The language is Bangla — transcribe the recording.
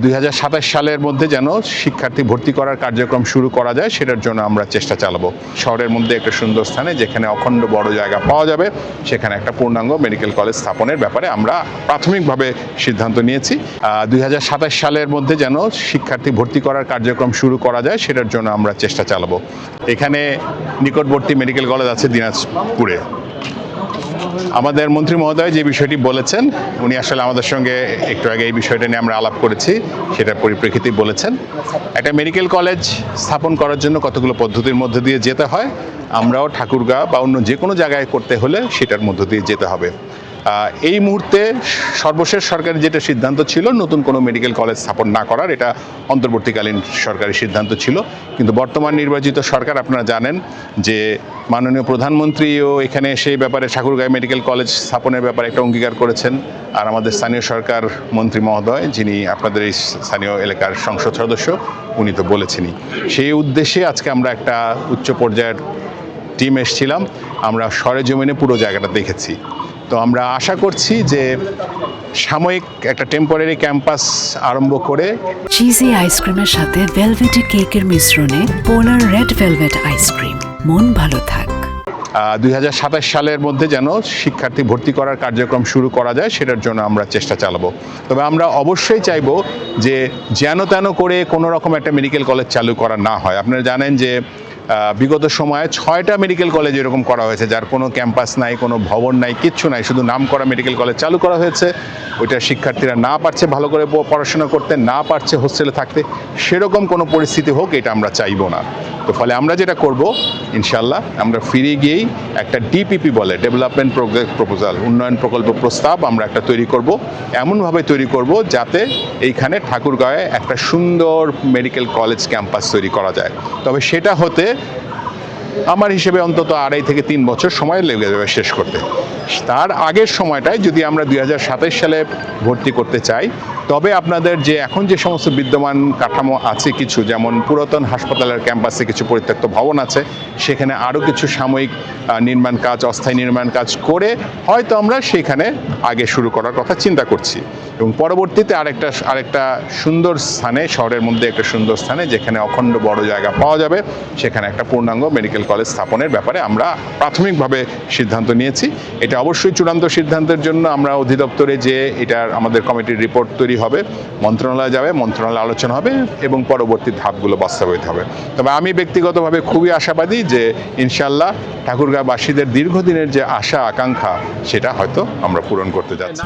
2027 সালের মধ্যে যেন শিক্ষার্থী ভর্তি করার কার্যক্রম শুরু করা যায়, সেটার জন্য আমরা চেষ্টা চালাবো। শহরের মধ্যে একটা সুন্দর স্থানে যেখানে অখণ্ড বড় জায়গা পাওয়া যাবে, সেখানে একটা পূর্ণাঙ্গ মেডিকেল কলেজ স্থাপনের ব্যাপারে আমরা প্রাথমিকভাবে সিদ্ধান্ত নিয়েছি। 2027 সালের মধ্যে যেন শিক্ষার্থী ভর্তি করার কার্যক্রম শুরু করা যায়, সেটার জন্য আমরা চেষ্টা চালাবো। এখানে নিকটবর্তী মেডিকেল কলেজ আছে দিনাজপুরে। আমাদের মন্ত্রী মহোদয় যে বিষয়টি বলেছেন, উনি আসলে আমাদের সঙ্গে একটু আগে এই বিষয়টা নিয়ে আমরা আলাপ করেছি, সেটার পরিপ্রেক্ষিতেই বলেছেন। একটা মেডিকেল কলেজ স্থাপন করার জন্য কতগুলো পদ্ধতির মধ্যে দিয়ে যেতে হয়, আমরাও ঠাকুরগাঁও বা অন্য যে কোনো জায়গায় করতে হলে সেটার মধ্য দিয়ে যেতে হবে। এই মুহূর্তে সর্বশেষ সরকারের যেটা সিদ্ধান্ত ছিল, নতুন কোনো মেডিকেল কলেজ স্থাপন না করার, এটা অন্তর্বর্তীকালীন সরকারের সিদ্ধান্ত ছিল। কিন্তু বর্তমান নির্বাচিত সরকার, আপনারা জানেন যে মাননীয় প্রধানমন্ত্রীও এখানে সেই ব্যাপারে ঠাকুরগাঁও মেডিকেল কলেজ স্থাপনের ব্যাপারে একটা অঙ্গীকার করেছেন। আর আমাদের স্থানীয় সরকার মন্ত্রী মহোদয়, যিনি আপনাদের এই স্থানীয় এলাকার সংসদ সদস্য, উনি তো বলেছেনই। সেই উদ্দেশ্যে আজকে আমরা একটা উচ্চ পর্যায়ের টিম এসেছিলাম। আমরা সরেজমিনে পুরো জায়গাটা দেখেছি। তো আমরা আশা করছি যে সাময়িক একটা টেম্পোরারি ক্যাম্পাস আরম্ভ করে চিজি আইসক্রিমের সাথে ভেলভেটি কেকের মিশ্রণে পোলার রেড ভেলভেট আইসক্রিম, মন ভালো থাক। 2027 সালের মধ্যে যেন শিক্ষার্থী ভর্তি করার কার্যক্রম শুরু করা যায়, সেটার জন্য আমরা চেষ্টা চালাবো। তবে আমরা অবশ্যই চাইবো যে যেন তেন করে কোনো রকম একটা মেডিকেল কলেজ চালু করা না হয়। আপনারা জানেন যে বিগত সময়ে 6টা মেডিকেল কলেজ এরকম করা হয়েছে, যার কোনো ক্যাম্পাস নাই, কোনো ভবন নাই, কিচ্ছু নাই, শুধু নাম করা মেডিকেল কলেজ চালু করা হয়েছে। ওইটা শিক্ষার্থীরা না পারছে ভালো করে পড়াশোনা করতে, না পারছে হোস্টেলে থাকতে, সেরকম কোনো পরিস্থিতি হোক, এটা আমরা চাইবো না। তো ফলে আমরা যেটা করব, ইনশাল্লাহ আমরা ফিরে গিয়েই একটা ডিপিপি বলে, ডেভেলপমেন্ট প্রপোজাল, উন্নয়ন প্রকল্প প্রস্তাব আমরা একটা তৈরি করব। এমনভাবে তৈরি করব যাতে এইখানে ঠাকুরগাঁওয়ে একটা সুন্দর মেডিকেল কলেজ ক্যাম্পাস তৈরি করা যায়। তবে সেটা হতে আমার হিসেবে অন্তত 2.5 থেকে 3 বছর সময় লেগে যাবে শেষ করতে। তার আগের সময়টায় যদি আমরা 2027 সালে ভর্তি করতে চাই, তবে আপনাদের যে এখন যে সমস্ত বিদ্যমান কাঠামো আছে কিছু, যেমন পুরাতন হাসপাতালের ক্যাম্পাসে কিছু পরিত্যক্ত ভবন আছে, সেখানে আরও কিছু সাময়িক নির্মাণ কাজ, অস্থায়ী নির্মাণ কাজ করে হয়তো আমরা সেখানে আগে শুরু করার কথা চিন্তা করছি। এবং পরবর্তীতে আরেকটা সুন্দর স্থানে, শহরের মধ্যে একটা সুন্দর স্থানে যেখানে অখণ্ড বড় জায়গা পাওয়া যাবে, সেখানে একটা পূর্ণাঙ্গ মেডিকেল কলেজ স্থাপনের ব্যাপারে আমরা প্রাথমিকভাবে সিদ্ধান্ত নিয়েছি। এটা অবশ্যই চূড়ান্ত সিদ্ধান্তের জন্য আমরা অধিদপ্তরে যে এটার আমাদের কমিটির রিপোর্ট তৈরি হবে, মন্ত্রণালয়ে যাবে, মন্ত্রণালয়ে আলোচনা হবে এবং পরবর্তী ধাপগুলো বাস্তবায়িত হবে। তবে আমি ব্যক্তিগতভাবে খুবই আশাবাদী যে ইনশাল্লাহ ঠাকুরগাঁওবাসীদের দীর্ঘদিনের যে আশা আকাঙ্ক্ষা, সেটা হয়তো আমরা পূরণ করতে যাচ্ছি।